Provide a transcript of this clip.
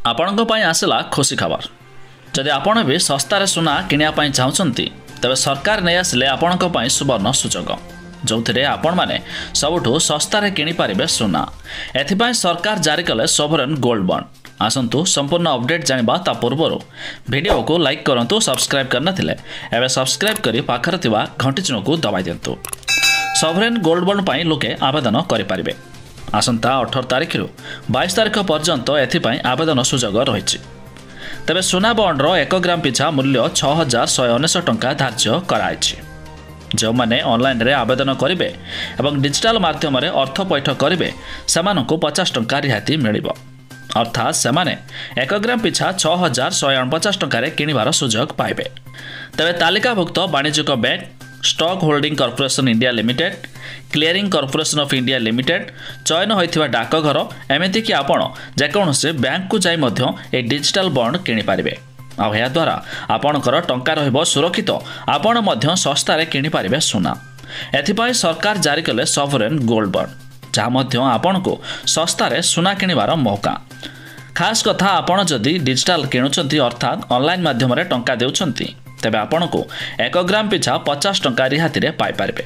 ଆପଣଙ୍କ ପାଇଁ ଆସିଲା ଖୁସି ଖବର। ଯଦି ଆପଣ ବି ଶସ୍ତାରେ ସୁନା କିଣିବା ପାଇଁ ଚାହୁଁଛନ୍ତି ତେବେ ସରକାର ନେଇ ଆସିଲେ ଆପଣଙ୍କ ପାଇଁ ସୁବର୍ଣ୍ଣ ସୁଯୋଗ, ଯେଉଁଥିରେ ଆପଣମାନେ ସବୁଠୁ ଶସ୍ତାରେ କିଣିପାରିବେ ସୁନା। ଏଥିପାଇଁ ସରକାର ଜାରି କଲେ ସୋଭରେନ୍ ଗୋଲ୍ଡ ବଣ୍ଡ। ଆସନ୍ତୁ ସମ୍ପୂର୍ଣ୍ଣ ଅପଡେଟ୍ ଜାଣିବା। ତା ପୂର୍ବରୁ ଭିଡ଼ିଓକୁ ଲାଇକ୍ କରନ୍ତୁ। ସବସ୍କ୍ରାଇବ୍ କରିନଥିଲେ ଏବେ ସବସ୍କ୍ରାଇବ୍ କରି ପାଖରେ ଥିବା ଘଣ୍ଟି ଚିହ୍ନକୁ ଦବାଇ ଦିଅନ୍ତୁ। ସୋଭରେନ୍ ଗୋଲ୍ଡ ବଣ୍ଡ ପାଇଁ ଲୋକେ ଆବେଦନ କରିପାରିବେ। ଆସନ୍ତା 18 ତାରିଖରୁ 22 ତାରିଖ ପର୍ଯ୍ୟନ୍ତ ଏଥିପାଇଁ ଆବେଦନ ସୁଯୋଗ ରହିଛି। ତେବେ ସୁନା ବଣ୍ଡର 1 ଗ୍ରାମ ପିଛା ମୂଲ୍ୟ 6,199 ଟଙ୍କା ଧାର୍ଯ୍ୟ କରାଯାଇଛି। ଯେଉଁମାନେ ଅନଲାଇନ୍ରେ ଆବେଦନ କରିବେ ଏବଂ ଡିଜିଟାଲ ମାଧ୍ୟମରେ ଅର୍ଥ ପୈଠ କରିବେ ସେମାନଙ୍କୁ 50 ଟଙ୍କା ରିହାତି ମିଳିବ। ଅର୍ଥାତ୍ ସେମାନେ 1 ଗ୍ରାମ ପିଛା 6,149 ଟଙ୍କାରେ କିଣିବାର ସୁଯୋଗ ପାଇବେ। ତେବେ ତାଲିକାଭୁକ୍ତ ବାଣିଜ୍ୟିକ bank, stock holding corporation India limited, clearing corporation of India limited, ଚୟନ ହୋଇଥିବା ଡାକଘର, ଏମିତିକି ଆପଣ ଯେକୌଣସି ବ୍ୟାଙ୍କକୁ ଯାଇ ମଧ୍ୟ ଏହି ଡିଜିଟାଲ ବଣ୍ଡ କିଣିପାରିବେ। ଆଉ ଏହାଦ୍ୱାରା ଆପଣଙ୍କର ଟଙ୍କା ରହିବ ସୁରକ୍ଷିତ। ଆପଣ ମଧ୍ୟ ଶସ୍ତାରେ କିଣିପାରିବେ ସୁନା। ଏଥିପାଇଁ ସରକାର ଜାରି କଲେ ସୋଭରେନ୍ ଗୋଲ୍ଡ ବଣ୍ଡ, ଯାହା ମଧ୍ୟ ଆପଣଙ୍କୁ ଶସ୍ତାରେ ସୁନା କିଣିବାର ମୌକା। ଖାସ୍ କଥା, ଆପଣ ଯଦି ଡିଜିଟାଲ କିଣୁଛନ୍ତି ଅର୍ଥାତ୍ ଅନଲାଇନ୍ ମାଧ୍ୟମରେ ଟଙ୍କା ଦେଉଛନ୍ତି ତେବେ ଆପଣଙ୍କୁ 1 ଗ୍ରାମ ପିଛା 50 ଟଙ୍କା ରିହାତିରେ ପାଇପାରିବେ।